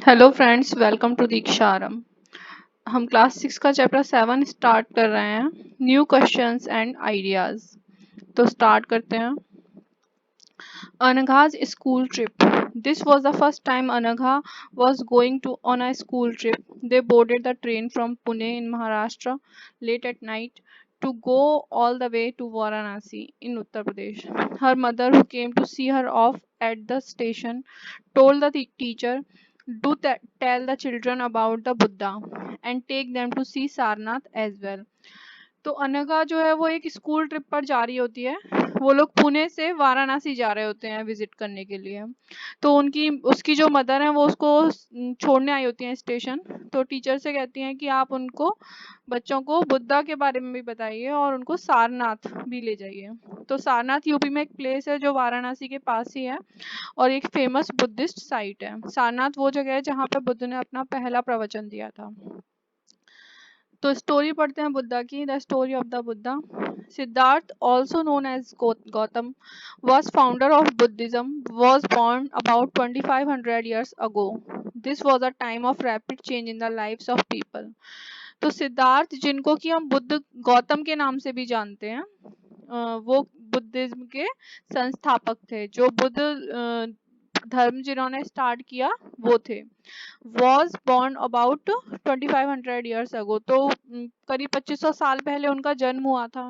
Hello friends, welcome to Diksharam. हम class 6 का chapter 7 start कर रहे हैं, न्यू क्वेश्चंस एंड आइडियाज। तो स्टार्ट करते हैं। Anagha's school trip. This was the first time Anagha was going to on a school trip. They boarded the train from Pune in Maharashtra late at night to go all the way to Varanasi in Uttar Pradesh. Her mother, who came to see her off at the station, told the teacher, do tell the children about the Buddha and take them to see Sarnath as well. तो अनघा जो है वो एक school trip पर जा रही होती है। वो लोग पुणे से वाराणसी जा रहे होते हैं विजिट करने के लिए। तो उनकी उसकी जो मदर है वो उसको छोड़ने आई होती हैं स्टेशन। तो टीचर से कहती हैं कि आप उनको बच्चों को बुद्धा के बारे में भी बताइए और उनको सारनाथ भी ले जाइए। तो सारनाथ यूपी में एक प्लेस है जो वाराणसी के पास ही है और एक फेमस बुद्धिस्ट साइट है। सारनाथ वो जगह है जहाँ पर बुद्ध ने अपना पहला प्रवचन दिया था। तो स्टोरी पढ़ते हैं बुद्धा की। The story of the Buddha. Siddhartha, also known as Gautam, was founder of Buddhism, was born about 2500 years ago. This was a time of rapid change in the lives of people. तो सिद्धार्थ, जिनको कि हम बुद्ध गौतम के नाम से भी जानते हैं, वो बुद्धिज्म के संस्थापक थे। जो बुद्ध धर्म जिन्होंने स्टार्ट किया वो थे। Was born about 2500 years ago. तो करीब 2500 साल पहले उनका जन्म हुआ था।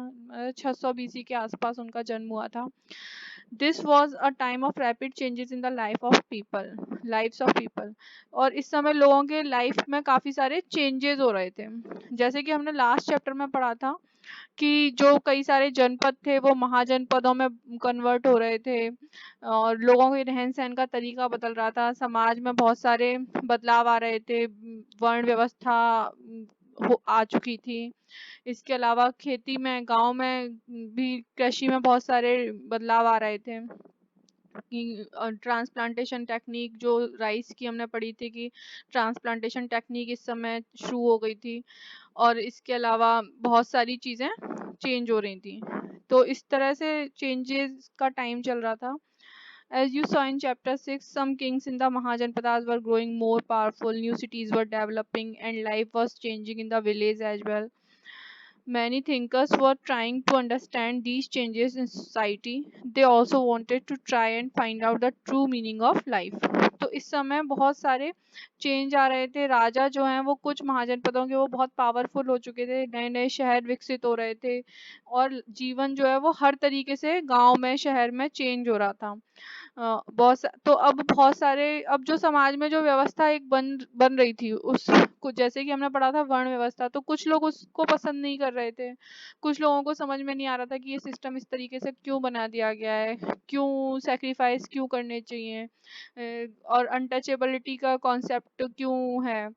600 बीसी के आसपास उनका जन्म हुआ था। This was a time of rapid changes in the lifes of people. और इस समय लोगों के लाइफ में काफी सारे चेंजेस हो रहे थे। जैसे कि हमने लास्ट चैप्टर में पढ़ा था कि जो कई सारे जनपद थे वो महाजनपदों में कन्वर्ट हो रहे थे और लोगों के रहन सहन का तरीका बदल रहा था। समाज में बहुत सारे बदलाव आ रहे थे। वर्ण व्यवस्था आ चुकी थी। इसके अलावा खेती में, गांव में भी कृषि में बहुत सारे बदलाव आ रहे थे। ट्रांसप्लांटेशन टेक्निक, जो राइस की हमने पढ़ी थी कि ट्रांसप्लांटेशन टेक्निक इस समय शुरू हो गई थी। और इसके अलावा बहुत सारी चीज़ें चेंज हो रही थी। तो इस तरह से चेंजेस का टाइम चल रहा था। As you saw in chapter 6, some kings in the Mahajanpadas were growing more powerful, new cities were developing, and life was changing in the village as well. Many thinkers were trying to understand these changes in society. They also wanted to try and find out the true meaning of life. तो इस समय बहुत सारे change आ रहे थे। राजा जो हैं वो कुछ महाजनपदों के वो बहुत पावरफुल हो चुके थे, नए नए शहर विकसित हो रहे थे और जीवन जो है वो हर तरीके से गांव में, शहर में चेंज हो रहा था। तो अब बहुत सारे, अब जो समाज में जो व्यवस्था एक बन बन रही थी, उस कुछ जैसे कि हमने पढ़ा था वर्ण व्यवस्था, तो कुछ लोग उसको पसंद नहीं कर रहे थे। कुछ लोगों को समझ में नहीं आ रहा था कि ये सिस्टम इस तरीके से क्यों बना दिया गया है, क्यों सेक्रीफाइस क्यों करने चाहिए, और अनटचेबिलिटी का कॉन्सेप्ट क्यों है।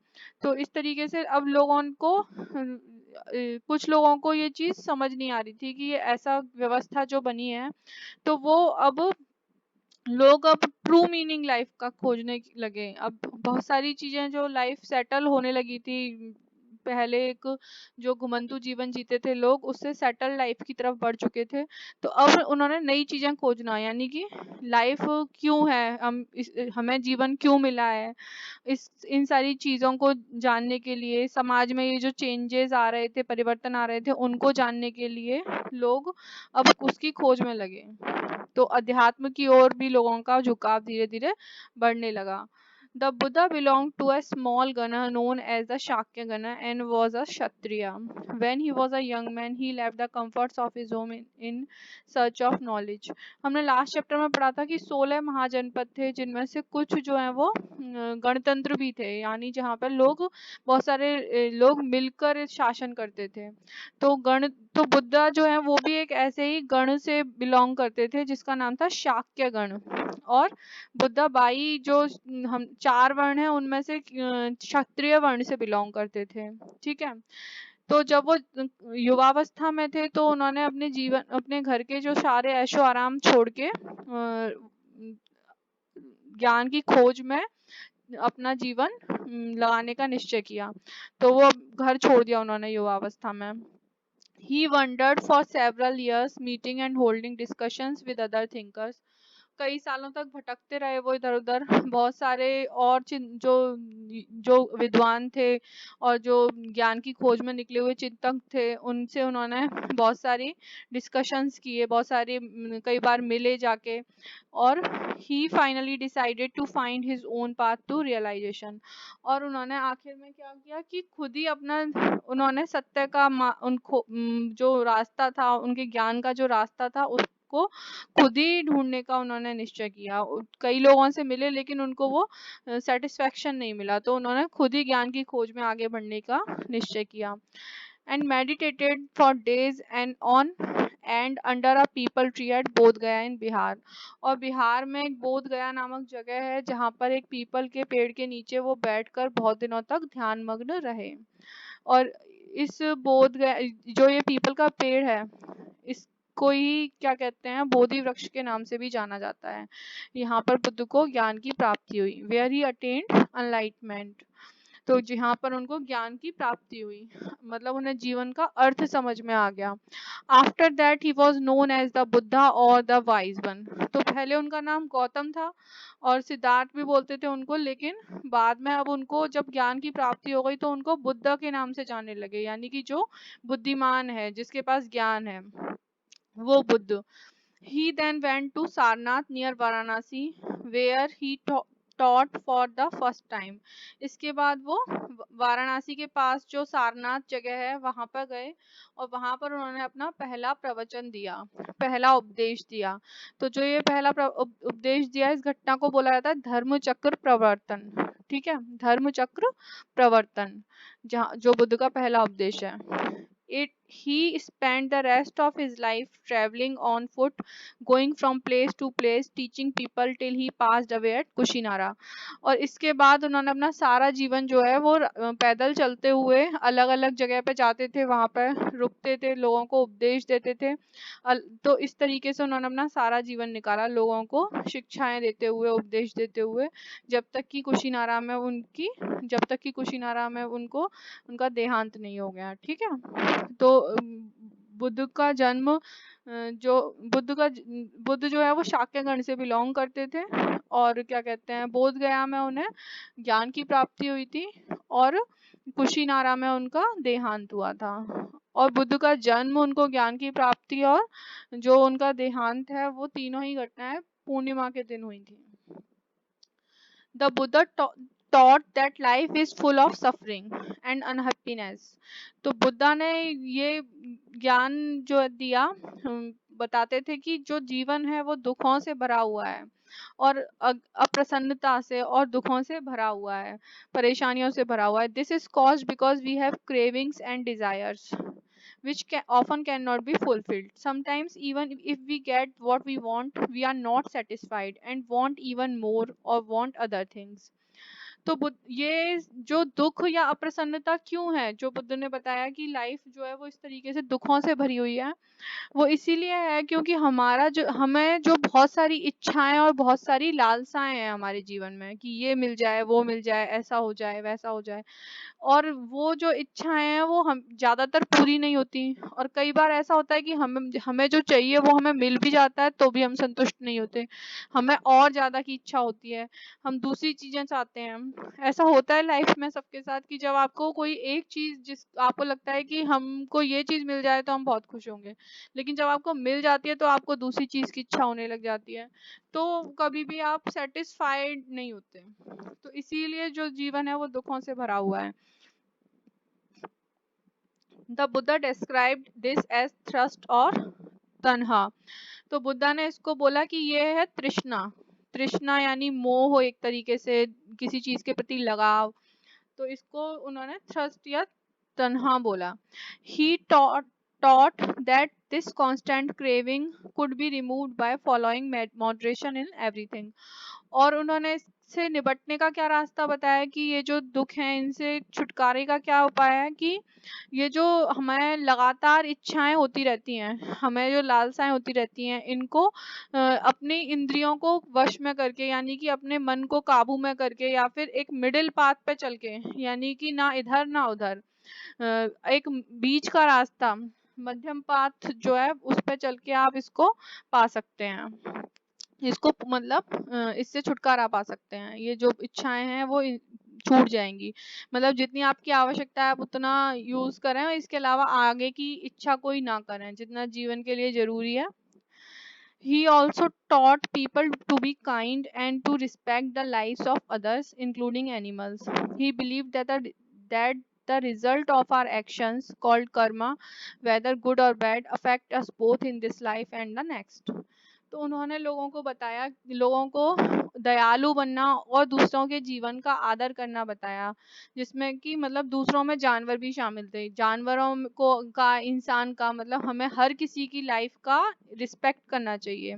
तो इस तरीके से अब लोगों को कुछ लोगों को ये चीज़ समझ नहीं आ रही थी कि ये ऐसा व्यवस्था जो बनी है, तो वो अब लोग अब ट्रू मीनिंग लाइफ का खोजने लगे। अब बहुत सारी चीजें जो लाइफ सेटल होने लगी थी, पहले एक जो घुमंतु जीवन जीते थे लोग, उससे सेटल लाइफ की तरफ बढ़ चुके थे। तो अब उन्होंने नई चीजें खोजना, यानी कि लाइफ क्यों है, हमें जीवन क्यों मिला है, इस इन सारी चीजों को जानने के लिए, समाज में ये जो चेंजेस आ रहे थे, परिवर्तन आ रहे थे, उनको जानने के लिए लोग अब उसकी खोज में लगे। तो अध्यात्म की ओर भी लोगों का झुकाव धीरे धीरे बढ़ने लगा। The Buddha belonged to a small Gana known as the Shakya Gana and was a Kshatriya. When he was a young man, he left the comforts of his home in search of knowledge. हमने last chapter में पढ़ा था कि 16 महाजनपद थे, जिनमें से कुछ जो है वो गणतंत्र भी थे, यानी जहाँ पर लोग बहुत सारे लोग मिलकर शासन करते थे। तो बुद्धा जो है वो भी एक ऐसे ही गण से बिलोंग करते थे जिसका नाम था शाक्य गण। और बुद्धा बाई जो हम 4 वर्ण हैं उनमें से क्षत्रिय वर्ण से बिलोंग करते थे। ठीक है। तो जब वो युवावस्था में थे तो उन्होंने अपने घर के जो सारे ऐशो आराम छोड़ के ज्ञान की खोज में अपना जीवन लगाने का निश्चय किया। तो वो घर छोड़ दिया उन्होंने युवावस्था में। He wandered for several years, meeting and holding discussions with other thinkers. कई सालों तक भटकते रहे वो इधर उधर। बहुत सारे और जो जो विद्वान थे और जो ज्ञान की खोज में निकले हुए चिंतक थे, उनसे उन्होंने बहुत सारी डिस्कशंस किए, बहुत सारे कई बार मिले जाके, और he finally decided to find his own path to realization. और उन्होंने आखिर में क्या किया कि खुद ही अपना, उन्होंने सत्य का उनको जो रास्ता था, उनके ज्ञान का जो रास्ता था, उसको खुद ही ढूंढने का उन्होंने निश्चय किया। कई लोगों से मिले लेकिन उनको वो सेटिस्फेक्शन नहीं मिला, तो उन्होंने खुद ही ज्ञान की खोज में आगे बढ़ने का निश्चय किया। And meditated for days and on and under a people tree eight बोध गया इन बिहार। और बिहार में एक बोध गया नामक जगह है जहाँ पर एक पीपल के पेड़ के नीचे वो बैठकर बहुत दिनों तक ध्यान मग्न रहे। और इस बोध गया, जो ये पीपल का पेड़ है, इसको ही क्या कहते हैं, बोधि वृक्ष के नाम से भी जाना जाता है। यहाँ पर बुद्ध को ज्ञान की प्राप्ति हुई, वेयर ही अटेन्ड एनलाइटमेंट। तो जहाँ पर उनको ज्ञान की प्राप्ति हुई, मतलब उन्हें जीवन का अर्थ समझ में आ गया। After that he was known as the Buddha और द वाइज वन। तो पहले उनका नाम गौतम था और सिद्धार्थ भी बोलते थे उनको, लेकिन बाद में अब उनको जब ज्ञान की प्राप्ति हो गई तो उनको बुद्धा के नाम से जानने लगे, यानी कि जो बुद्धिमान है, जिसके पास ज्ञान है, वो Buddha. He then went to Sarnath near Varanasi where he taught for the first time. इसके बाद वो वाराणसी के पास जो सारनाथ जगह है वहाँ पर गए और वहाँ पर उन्होंने अपना पहला प्रवचन दिया, पहला उपदेश दिया। तो जो ये पहला उपदेश दिया, इस घटना को बोला जाता है धर्म चक्र प्रवर्तन। ठीक है, धर्म चक्र प्रवर्तन, जहाँ जो बुद्ध का पहला उपदेश है। He spent the rest of his life traveling on foot, going from place to place, teaching people till he passed away at Kushinara. और इसके बाद उन्होंने अपना सारा जीवन जो है वो पैदल चलते हुए अलग अलग जगह पे जाते थे, वहाँ पर रुकते थे, लोगों को उपदेश देते थे। तो इस तरीके से उन्होंने अपना सारा जीवन निकाला, लोगों को शिक्षाएं देते हुए, उपदेश देते हुए, जब तक कि कुशीनारा में उनको उनका देहांत नहीं हो गया। ठीक है, तो बुद्ध का जन्म, बुद्ध जो है वो शाक्य गण से बिलोंग करते थे, और क्या कहते हैं, बोध गया में उन्हें ज्ञान की प्राप्ति हुई थी और कुशीनारा में उनका देहांत हुआ था। और बुद्ध का जन्म, उनको ज्ञान की प्राप्ति और जो उनका देहांत है, वो तीनों ही घटनाएं पूर्णिमा के दिन हुई थी। The Buddha taught that life is full of suffering and unhappiness. तो बुद्धा ने ये ज्ञान जो दिया, बताते थे कि जो जीवन है वो दुखों से भरा हुआ है और अप्रसन्नता से और दुखों से भरा हुआ है, परेशानियों से भरा हुआ है। This is caused because we have cravings and desires which often cannot be fulfilled. Sometimes even if we get what we want, we are not satisfied and want even more or want other things. तो ये जो दुख या अप्रसन्नता क्यों है, जो बुद्ध ने बताया कि लाइफ जो है वो इस तरीके से दुखों से भरी हुई है, वो इसीलिए है क्योंकि हमें जो बहुत सारी इच्छाएं और बहुत सारी लालसाएं हैं हमारे जीवन में, कि ये मिल जाए, वो मिल जाए, ऐसा हो जाए, वैसा हो जाए, और वो जो इच्छाएं हैं वो हम ज्यादातर पूरी नहीं होती। और कई बार ऐसा होता है कि हमें जो चाहिए वो हमें मिल भी जाता है तो भी हम संतुष्ट नहीं होते, हमें और ज्यादा की इच्छा होती है, हम दूसरी चीजें चाहते हैं। ऐसा होता है लाइफ में सबके साथ कि जब आपको कोई एक चीज, जिस आपको लगता है कि हमको ये चीज मिल जाए तो हम बहुत खुश होंगे, लेकिन जब आपको मिल जाती है तो आपको दूसरी चीज की इच्छा होने लग जाती है, तो कभी भी आप सेटिस्फाइड नहीं होते। तो इसीलिए जो जीवन है वो दुखों से भरा हुआ है। The Buddha described this as thirst और तन्हा। तो बुद्धा ने इसको बोला कि ये है तृष्णा। तृष्णा यानी मोह, एक तरीके से किसी चीज के प्रति लगाव, तो इसको उन्होंने थ्रस्ट या तन्हा बोला। He taught that this constant craving could be removed by following moderation in everything. और उन्होंने इससे निपटने का क्या रास्ता बताया कि ये जो दुख है इनसे छुटकारे का क्या उपाय है, कि ये जो हमें लगातार इच्छाएं होती रहती हैं, हमें जो लालसाएं होती रहती हैं, इनको अपनी इंद्रियों को वश में करके, यानी कि अपने मन को काबू में करके, या फिर एक मिडिल पाथ पे चल के, यानी कि ना इधर ना उधर, एक बीच का रास्ता, मध्यम पाथ जो है उस पे चल के आप इसको पा सकते हैं। इसको मतलब इससे छुटकारा पा सकते हैं। ये जो इच्छाएं हैं वो छूट जाएंगी। मतलब जितनी आपकी आवश्यकता है आप उतना यूज करें, और इसके अलावा आगे की इच्छा कोई ना करें जितना जीवन के लिए जरूरी है। He also taught people to be kind and to respect the lives of others, including animals. He believed that the result of our actions, called karma, whether good or bad, affect us both in this life and the next. तो उन्होंने लोगों को बताया, लोगों को दयालु बनना और दूसरों के जीवन का आदर करना बताया, जिसमें कि मतलब दूसरों में जानवर भी शामिल थे। जानवरों को का, इंसान का, मतलब हमें हर किसी की लाइफ का रिस्पेक्ट करना चाहिए।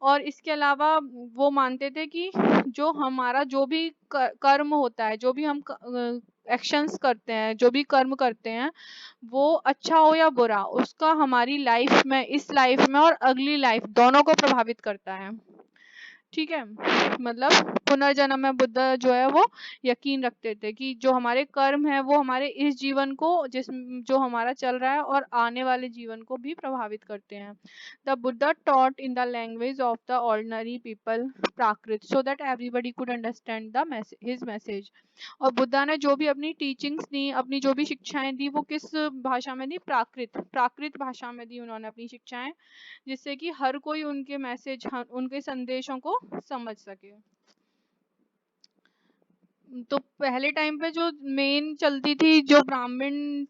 और इसके अलावा वो मानते थे कि जो हमारा जो भी कर्म होता है, जो भी हम एक्शंस करते हैं, जो भी कर्म करते हैं, वो अच्छा हो या बुरा, उसका हमारी लाइफ में, इस लाइफ में और अगली लाइफ दोनों को प्रभावित करता है। ठीक है, मतलब पुनर्जन्म में बुद्ध जो है वो यकीन रखते थे कि जो हमारे कर्म है वो हमारे इस जीवन को, जिस जो हमारा चल रहा है, और आने वाले जीवन को भी प्रभावित करते हैं। The Buddha taught in the language of the ordinary people, Prakrit, so that everybody could understand the his message। और बुद्धा ने जो भी अपनी टीचिंग्स दी, अपनी जो भी शिक्षाएं दी, वो किस भाषा में दी? प्राकृत, प्राकृत भाषा में दी उन्होंने अपनी शिक्षाएं, जिससे कि हर कोई उनके मैसेज, उनके संदेशों को समझ सके। तो पहले टाइम पे जो मेन चलती थी, जो ब्राह्मण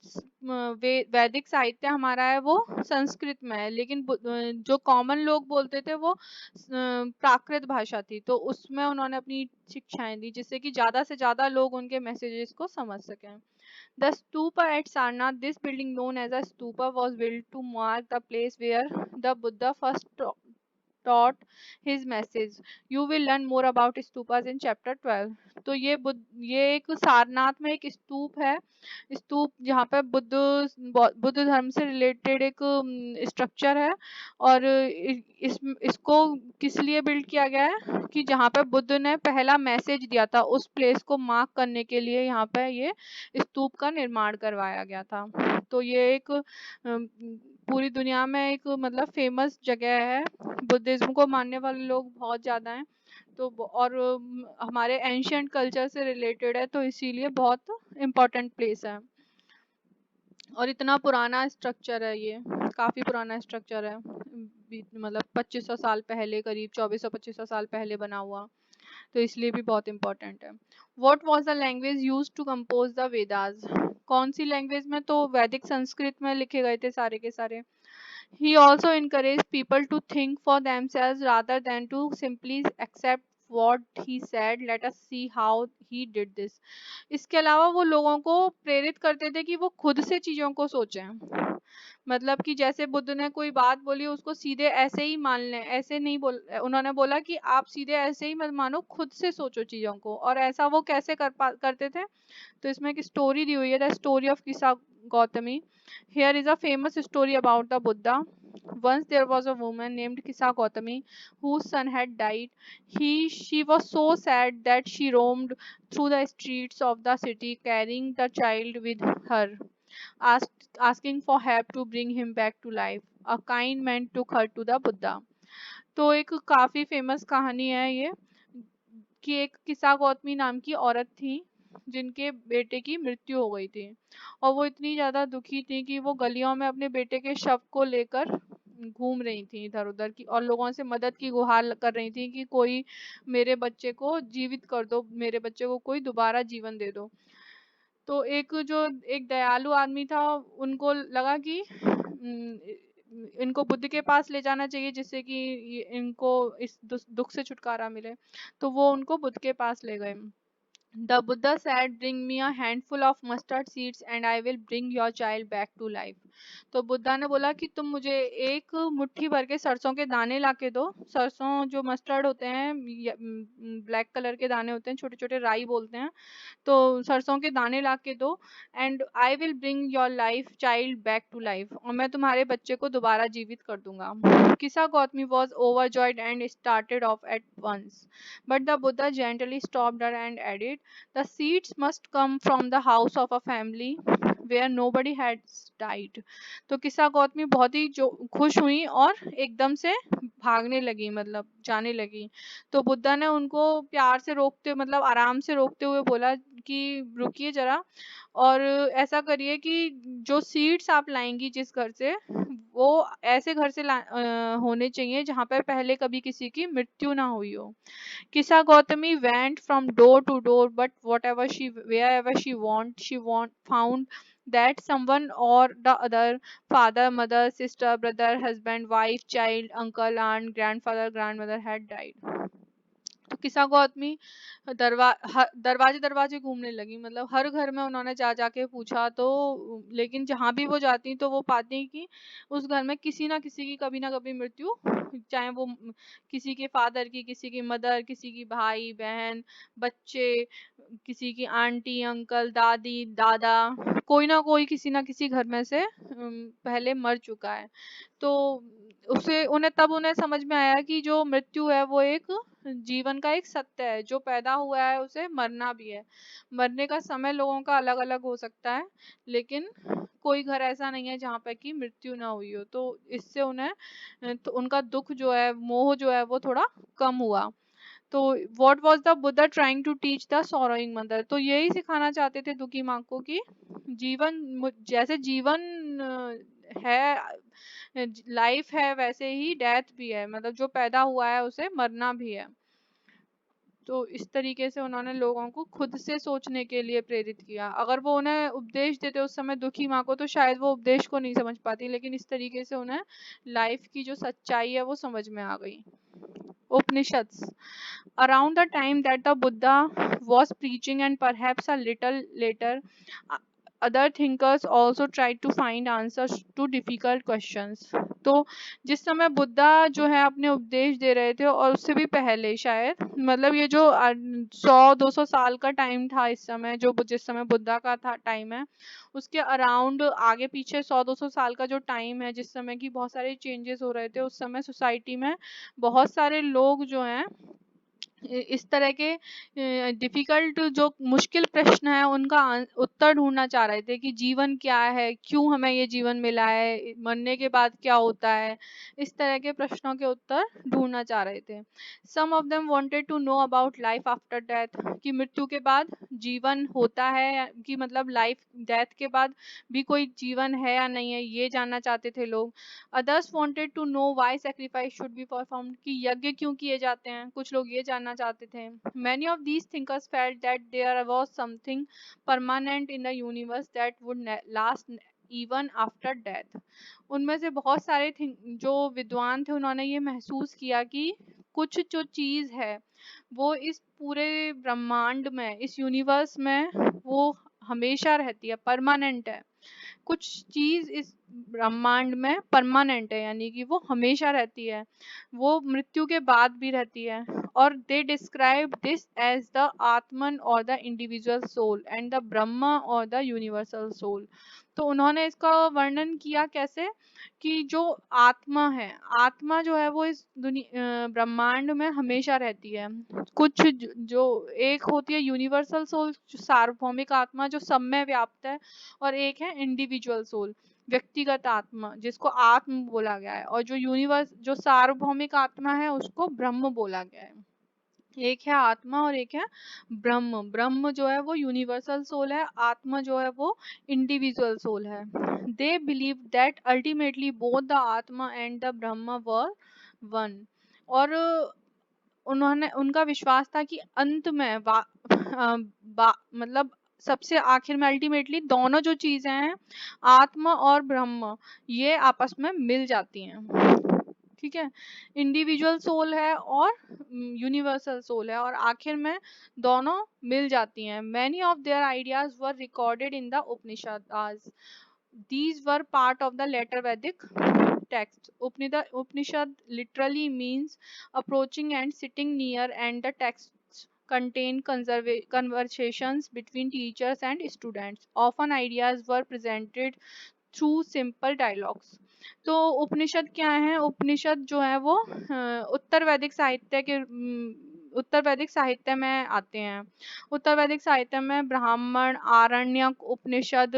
वैदिक साहित्य हमारा है वो संस्कृत में है, लेकिन जो कॉमन लोग बोलते थे वो प्राकृत भाषा थी। तो उसमें उन्होंने अपनी शिक्षाएं दी, जिससे कि ज्यादा से ज्यादा लोग उनके मैसेजेस को समझ सकें। The stupa at Sarnath, this building known as a stupa, was built to mark the place where the Buddha first taught his message. You will learn more about stupas in chapter 12। तो ये एक सारनाथ में एक स्तूप है, स्तूप जहाँ पे बुद्ध धर्म से रिलेटेड एक स्ट्रक्चर है। और इसको किस लिए बिल्ड किया गया है कि जहाँ पे बुद्ध ने पहला मैसेज दिया था, उस प्लेस को मार्क करने के लिए यहाँ पे ये स्तूप का निर्माण करवाया गया था। तो ये एक पूरी दुनिया में एक मतलब फेमस जगह है। बुद्धिज्म को मानने वाले लोग बहुत ज़्यादा हैं। तो और हमारे एंशियंट कल्चर से रिलेटेड है, तो इसीलिए बहुत इम्पोर्टेंट प्लेस है। और इतना पुराना स्ट्रक्चर है, ये काफ़ी पुराना स्ट्रक्चर है, मतलब 2500 साल पहले, करीब 2400-2500 साल पहले बना हुआ। तो इसलिए भी बहुत इम्पोर्टेंट है। What was the language used to compose the Vedas? कौन सी लैंग्वेज में? तो वैदिक संस्कृत में लिखे गए थे सारे के सारे। He also encouraged people to think for themselves rather than to simply accept what he said. Let us see how he did this। इसके अलावा वो लोगों को प्रेरित करते थे कि वो खुद से चीज़ों को सोचें। मतलब कि जैसे बुद्ध ने कोई बात बोली, उसको सीधे ऐसे ही मान लें, ऐसे नहीं उन्होंने बोला कि आप सीधे ऐसे ही मत मानो, खुद से सोचो चीज़ों को। और ऐसा वो कैसे करते थे? तो इसमें एक स्टोरी दी हुई है, द स्टोरी ऑफ किसा Gautami. Here is a famous story about the Buddha. Once there was a woman named Kisa Gautami whose son had died. She was so sad that she roamed through the streets of the city carrying the child with her, asking for help to bring him back to life. A kind man took her to the Buddha। तो एक काफी famous कहानी है ये, कि एक किसा गौतमी नाम की औरत थी जिनके बेटे की मृत्यु हो गई थी, और वो इतनी ज़्यादा दुखी थी कि वो गलियों में अपने बेटे के शव को लेकर घूम रही थी इधर उधर की, और लोगों से मदद की गुहार कर रही थी कि कोई मेरे बच्चे को जीवित कर दो, मेरे बच्चे को कोई दोबारा जीवन दे दो। तो एक दयालु आदमी था, उनको लगा कि इनको बुद्ध के पास ले जाना चाहिए, जिससे कि इनको इस दुख से छुटकारा मिले। तो वो उनको बुद्ध के पास ले गए। The Buddha said, "Bring me a handful of mustard seeds and I will bring your child back to life." तो बुद्धा ने बोला कि तुम मुझे एक मुट्ठी भर के सरसों के दाने ला के दो। सरसों जो मस्टर्ड होते हैं, ब्लैक कलर के दाने होते हैं, छोटे छोटे राई बोलते हैं। तो सरसों के दाने ला के दो, and I will bring your life child back to life, और मैं तुम्हारे बच्चे को दोबारा जीवित कर दूंगा। Kisa Gotami was overjoyed and started off at once, but the Buddha gently stopped her and added, the seeds must come from the house of a family where nobody had died. तो किस्सा गौतमी बहुत ही जो खुश हुई और एकदम से भागने लगी, मतलब जाने लगी। तो बुद्धा ने उनको प्यार से रोकते, मतलब आराम से रोकते हुए बोला कि रुकिए जरा, और ऐसा करिए कि जो सीड्स आप लाएंगी जिस घर से, वो ऐसे घर से होने चाहिए जहाँ पर पहले कभी किसी की मृत्यु ना हुई हो। Kisa Gautami went from door to door, but wherever she found that someone or the other, father, mother, sister, brother, husband, wife, child, uncle, aunt, grandfather, grandmother, had died. तो किसा गौतमी दरवाजे दरवाजे घूमने लगी, मतलब हर घर में उन्होंने जा जाके पूछा, तो लेकिन जहाँ भी वो जाती तो वो पाती कि उस घर में किसी ना किसी की कभी ना कभी मृत्यु, चाहे वो किसी के फादर की, किसी की मदर, किसी की भाई बहन, बच्चे, किसी की आंटी अंकल दादी दादा, कोई ना कोई किसी ना किसी घर में से पहले मर चुका है। तो उन्हें समझ में आया कि जो मृत्यु है वो एक जीवन का एक सत्य है, जो पैदा हुआ है उसे मरना भी है। मरने का समय लोगों का अलग अलग हो सकता है, लेकिन कोई घर ऐसा नहीं है जहाँ पे कि मृत्यु ना हुई हो। तो इससे उन्हें तो उनका दुख जो है, मोह जो है वो थोड़ा कम हुआ। तो what was the Buddha trying to teach the sorrowing mother, तो यही सिखाना चाहते थे दुखी माँ को कि जीवन जैसे जीवन है, लाइफ है, वैसे ही डेथ भी है, मतलब जो पैदा हुआ है उसे मरना भी है। तो इस तरीके से उन्होंने लोगों को खुद से सोचने के लिए प्रेरित किया। अगर वो उन्हें उपदेश देते उस समय दुखी माँ को, तो शायद वो उपदेश को नहीं समझ पाती, लेकिन इस तरीके से उन्हें लाइफ की जो सच्चाई है वो समझ में आ गई। Upanishads. Around the time that the Buddha was preaching, and perhaps a little later, uh, other thinkers also tried to find answers to difficult questions. तो जिस समय बुद्धा जो है अपने उपदेश दे रहे थे, और उससे भी पहले शायद, मतलब ये जो 100-200 साल का टाइम था इस समय, जो जिस समय बुद्धा का था टाइम है, उसके अराउंड आगे पीछे 100-200 साल का जो टाइम है, जिस समय की बहुत सारे चेंजेस हो रहे थे, उस समय सोसाइटी में बहुत सारे लोग जो हैं इस तरह के डिफिकल्ट जो मुश्किल प्रश्न है उनका उत्तर ढूंढना चाह रहे थे कि जीवन क्या है, क्यों हमें ये जीवन मिला है, मरने के बाद क्या होता है, इस तरह के प्रश्नों के उत्तर ढूंढना चाह रहे थे। Some of them wanted to know about life after death, कि मृत्यु के बाद जीवन होता है, कि मतलब लाइफ डेथ के बाद भी कोई जीवन है या नहीं है, ये जानना चाहते थे लोग। Others wanted to know why sacrifice should be performed, कि यज्ञ क्यों किए जाते हैं, कुछ लोग ये जानना चाहते थे। Many of these thinkers felt that there was something permanent in the universe that would last even after death. उनमें से बहुत सारे जो विद्वान थे, उन्होंने ये महसूस किया कि कुछ जो चीज है वो इस पूरे ब्रह्मांड में, इस यूनिवर्स में, वो हमेशा रहती है, परमानेंट है। कुछ चीज इस ब्रह्मांड में परमानेंट है, यानी कि वो हमेशा रहती है, वो मृत्यु के बाद भी रहती है। और they describe this as the atman और the individual soul and the Brahman और द यूनिवर्सल सोल। तो उन्होंने इसका वर्णन किया कैसे, कि जो आत्मा है, आत्मा जो है वो इस ब्रह्मांड में हमेशा रहती है। कुछ जो एक होती है यूनिवर्सल सोल, सार्वभौमिक आत्मा जो सब में व्याप्त है, और एक है इंडिविजुअल सोल, व्यक्तिगत आत्मा, जिसको आत्म बोला गया है। और जो यूनिवर्स, जो सार्वभौमिक आत्मा है, उसको ब्रह्म बोला गया है। एक है आत्मा और एक है ब्रह्म। ब्रह्म जो है वो यूनिवर्सल सोल है, आत्मा जो है वो इंडिविजुअल सोल है। They believe that ultimately both the आत्मा and the Brahma were one. और उन्होंने, उनका विश्वास था कि अंत में मतलब सबसे आखिर में अल्टीमेटली दोनों जो चीजें हैं, आत्मा और ब्रह्म, ये आपस में मिल जाती हैं। ठीक है, इंडिविजुअल सोल है और यूनिवर्सल सोल है, और आखिर में दोनों मिल जाती हैं। Many of their ideas were recorded in the Upanishad. These were part of the later Vedic text. Upanishad literally means approaching and sitting near, and the texts contain conversations between teachers and students. Often ideas were presented through simple dialogues. तो उपनिषद क्या है? उपनिषद जो है वो उत्तर वैदिक साहित्य के उत्तर वैदिक साहित्य में आते हैं। उत्तर वैदिक साहित्य में ब्राह्मण, आरण्यक, उपनिषद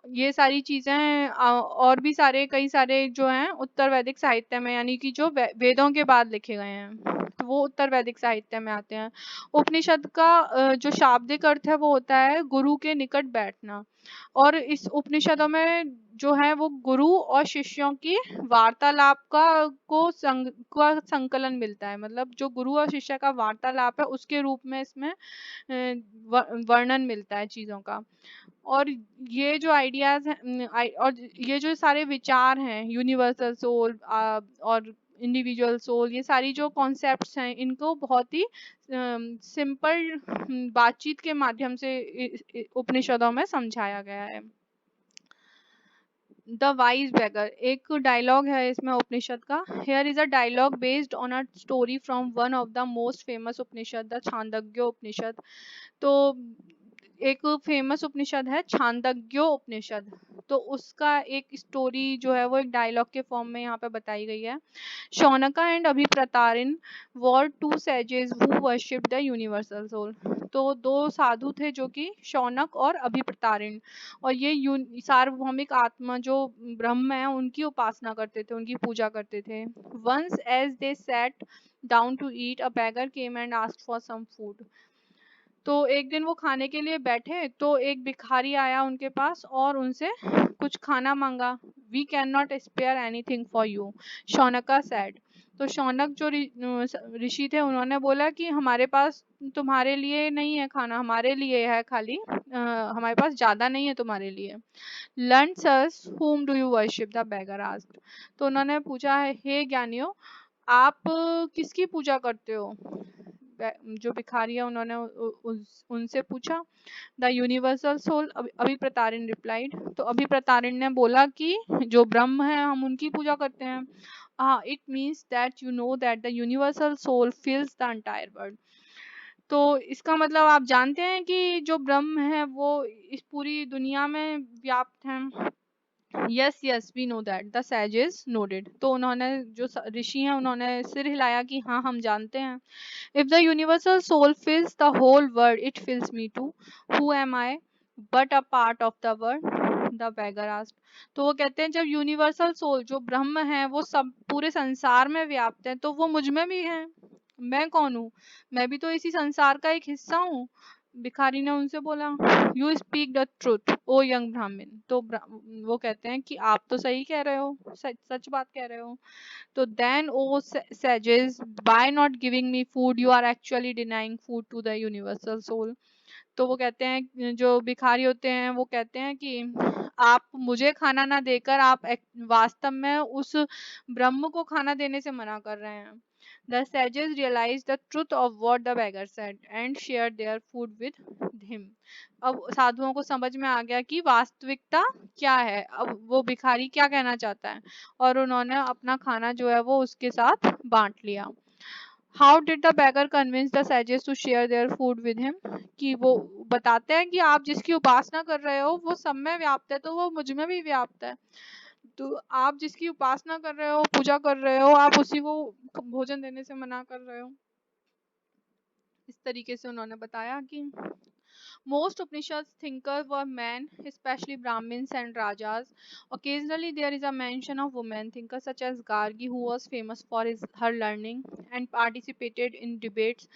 ये सारी चीजें और भी सारे कई सारे जो हैं उत्तर वैदिक साहित्य में, यानी कि जो वेदों के बाद लिखे गए हैं, तो वो उत्तर वैदिक साहित्य में आते हैं। उपनिषद का जो शाब्दिक अर्थ है वो होता है गुरु के निकट बैठना। और इस उपनिषदों में जो है वो गुरु और शिष्यों की वार्तालाप का संकलन मिलता है। मतलब जो गुरु और शिष्य का वार्तालाप है उसके रूप में इसमें वर्णन मिलता है चीजों का। और ये जो आइडियाज हैं और ये जो सारे विचार हैं, यूनिवर्सल सोल और इंडिविजुअल सोल, ये सारी जो कॉन्सेप्ट्स हैं इनको बहुत ही सिंपल बातचीत के माध्यम से उपनिषदों में समझाया गया है। द वाइज बेगर एक डायलॉग है इसमें उपनिषद का। Here is a dialogue based on a story from one of the most famous Upanishad, the Chandogya Upanishad. तो एक फेमस उपनिषद है छांदोग्य उपनिषद, तो उसका एक स्टोरी जो है वो एक डायलॉग के फॉर्म में यहाँ पे बताई गई है। Shaunaka and Abhipratarin were two sages who worship the universal soul. तो दो साधु थे जो कि शौनक और अभिप्रतारिन, और ये सार्वभौमिक आत्मा जो ब्रह्म है उनकी उपासना करते थे, उनकी पूजा करते थे। Once as they sat down to eat a beggar came and asked for some food। तो एक दिन वो खाने के लिए बैठे तो एक भिखारी आया उनके पास और उनसे कुछ खाना मांगा। We can not spare anything for you, Shaunaka said. तो शौनक जो ऋषि थे उन्होंने बोला कि हमारे पास तुम्हारे लिए नहीं है खाना, हमारे लिए है खाली, हमारे पास ज्यादा नहीं है तुम्हारे लिए। Learn sauce whom do you worship, the beggar asked। तो उन्होंने पूछा, हे ज्ञानियों, आप किसकी पूजा करते हो? जो भिखारी है उन्होंने उनसे पूछा। The universal soul, Abhipratarin replied. तो अभिप्रतारिन ने बोला कि जो ब्रह्म है हम उनकी पूजा करते हैं। हाँ, it means that you know that the universal soul fills the entire world. तो इसका मतलब आप जानते हैं कि जो ब्रह्म है वो इस पूरी दुनिया में व्याप्त है। Yes yes we know that, the sages nodded. तो उन्होंने जो ऋषि हैं उन्होंने सिर हिलाया कि हाँ हम जानते हैं। If the universal soul fills the whole world it fills me too, who am I but a part of the world, the beggar asked। तो वो कहते हैं जब यूनिवर्सल सोल जो ब्रह्म है वो सब पूरे संसार में व्याप्त है तो वो मुझ में भी है। मैं कौन हूँ? मैं भी तो इसी संसार का एक हिस्सा हूँ। भिखारी ने उनसे बोला, you speak the truth O young Brahmin. तो वो कहते हैं कि आप तो सही कह रहे हो, सच सच बात कह रहे हो। तो then O sages, by not giving me food you are actually denying food to the universal soul। तो वो कहते हैं, जो भिखारी होते हैं वो कहते हैं कि आप मुझे खाना ना देकर आप वास्तव में उस ब्रह्म को खाना देने से मना कर रहे हैं। The sages realized the truth of what the beggar said and shared their food with him। अब साधुओं को समझ में आ गया कि वास्तविकता क्या है, अब वो भिखारी क्या कहना चाहता है, और उन्होंने अपना खाना जो है वो उसके साथ बांट लिया। How did the beggar convince the sages to share their food with him. कि वो बताते हैं कि आप जिसकी उपासना कर रहे हो वो सब में व्याप्त है तो वो मुझ में भी व्याप्त है। तो आप जिसकी उपासना कर रहे हो, पूजा कर रहे हो, आप उसी को भोजन देने से मना कर रहे हो। इस तरीके से उन्होंने बताया कि most Upanishads thinkers were men, especially Brahmins and Rajas. Occasionally, there is a mention of women thinkers such as Gargi, who was famous for her learning and participated in debates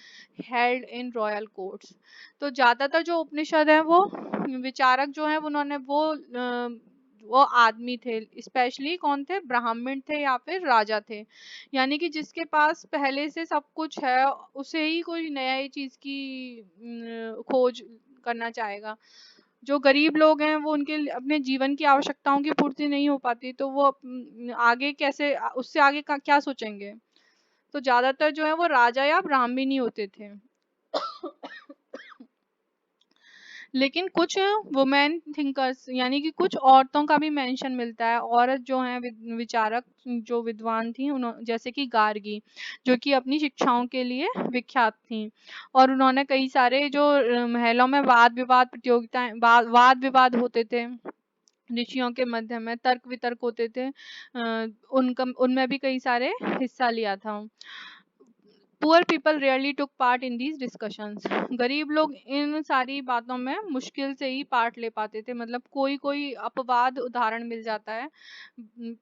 held in royal courts। तो ज़्यादातर जो उपनिषद हैं वो विचारक जो हैं उन्होंने वो आदमी थे, स्पेशली कौन थे? ब्राह्मण थे या फिर राजा थे। यानी कि जिसके पास पहले से सब कुछ है उसे ही कोई नया चीज की खोज करना चाहेगा। जो गरीब लोग हैं वो उनके अपने जीवन की आवश्यकताओं की पूर्ति नहीं हो पाती तो वो आगे कैसे उससे आगे का क्या सोचेंगे। तो ज्यादातर जो है वो राजा या ब्राह्मण ही होते थे। लेकिन कुछ वुमेन थिंकर्स यानी कि कुछ औरतों का भी मेंशन मिलता है। औरत जो है विचारक जो विद्वान थी जैसे कि गार्गी, जो कि अपनी शिक्षाओं के लिए विख्यात थी। और उन्होंने कई सारे जो महलों में वाद विवाद प्रतियोगिताएं वाद विवाद होते थे ऋषियों के मध्य में, तर्क वितर्क होते थे, उनका उनमें भी कई सारे हिस्सा लिया था। Poor people rarely took part in these discussions. गरीब लोग इन सारी बातों में मुश्किल से ही पार्ट ले पाते थे, मतलब कोई कोई अपवाद उदाहरण मिल जाता है,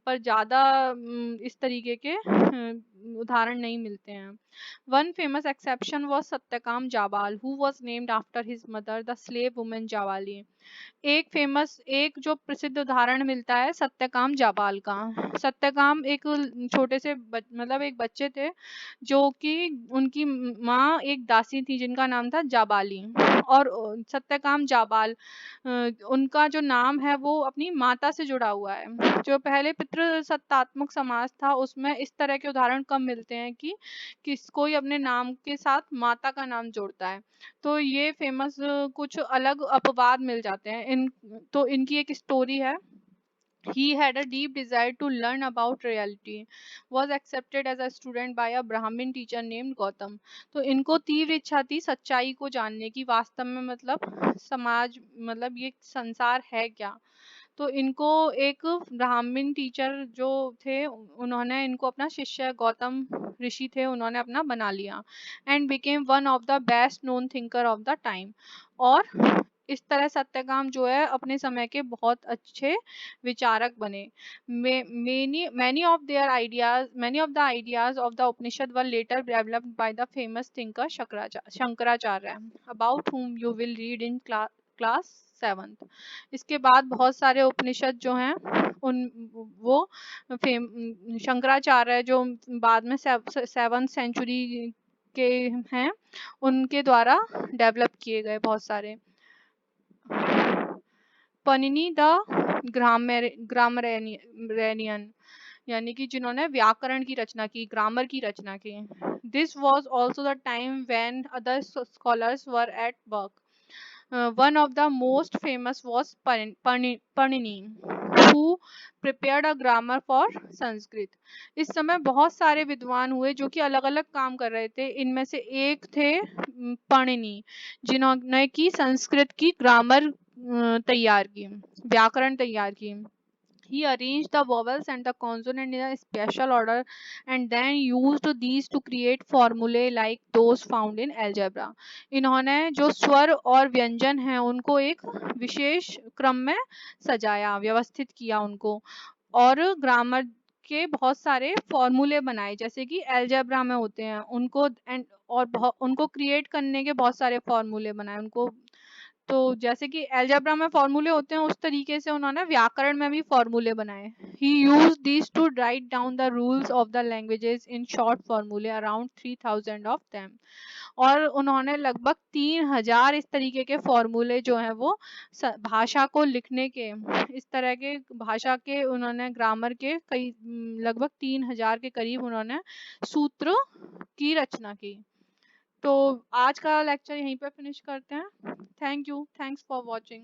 पर ज़्यादा इस तरीके के उदाहरण नहीं मिलते हैं। One famous exception was Satyakama Jabala, who was named after his mother the slave women Jabali. एक जो प्रसिद्ध उदाहरण मिलता है सत्यकाम जाबाल का। सत्यकाम एक छोटे से मतलब एक बच्चे थे जो कि उनकी माँ एक दासी थी जिनका नाम था जाबाली, और सत्यकाम जाबाल उनका जो नाम है वो अपनी माता से जुड़ा हुआ है। जो पहले पितृसत्तात्मक समाज था उसमें इस तरह के उदाहरण कम मिलते हैं कि कोई अपने नाम के साथ माता का नाम जोड़ता है। तो ये फेमस कुछ अलग अपवाद मिल जाते हैं इन। तो इनकी एक स्टोरी है। He had a deep desire to learn about reality, was accepted as a student by a Brahmin teacher named Gautam। तो इनको तीव्र इच्छा थी सच्चाई को जानने की, वास्तव में मतलब समाज, मतलब ये संसार है क्या। तो इनको एक ब्राह्मण टीचर जो थे उन्होंने इनको अपना शिष्य, गौतम ऋषि थे, उन्होंने अपना बना लिया, and became one of the best known thinker of the time. और इस तरह सत्यकाम जो है अपने समय के बहुत अच्छे विचारक बने। Many of the ideas of the Upanishad were later developed by the famous thinker Shankaracharya, about whom you will read in class 7th। इसके बाद बहुत सारे उपनिषद जो हैं उन वो शंकराचार्य जो बाद में 7th सेंचुरी के हैं उनके द्वारा डेवलप किए गए बहुत सारे। पनिनी द ग्रामरेनियन, यानी कि जिन्होंने व्याकरण की रचना की, ग्रामर की रचना की। This was also the time when other scholars were at work. One of the most famous was Panini, who prepared a grammar for Sanskrit। इस समय बहुत सारे विद्वान हुए जो कि अलग अलग काम कर रहे थे। इनमें से एक थे पणिनि, जिन्होंने की संस्कृत की ग्रामर तैयार की, व्याकरण तैयार की। He arranged the vowels and the consonant in a special order and then used these to create formulae like those found in algebra। इन्होंने जो स्वर और व्यंजन हैं उनको एक विशेष क्रम में सजाया, व्यवस्थित किया उनको, और ग्रामर के बहुत सारे फॉर्मूले बनाए जैसे कि एल्जेब्रा में होते हैं उनको, एंड और उनको क्रिएट करने के बहुत सारे फॉर्मूले बनाए उनको। तो जैसे कि एल्जेब्रा में फॉर्मूले होते हैं उस तरीके से उन्होंने व्याकरण में भी फॉर्मूले बनाए। ही used these two write down the rules of the languages in short फॉर्मूले, अराउंड 3000 ऑफ देम। और उन्होंने लगभग 3000 इस तरीके के फॉर्मूले जो हैं वो भाषा को लिखने के, इस तरह के भाषा के उन्होंने ग्रामर के कई लगभग 3000 के करीब उन्होंने सूत्र की रचना की। तो आज का लेक्चर यहीं पे फिनिश करते हैं। Thank you, thanks for watching.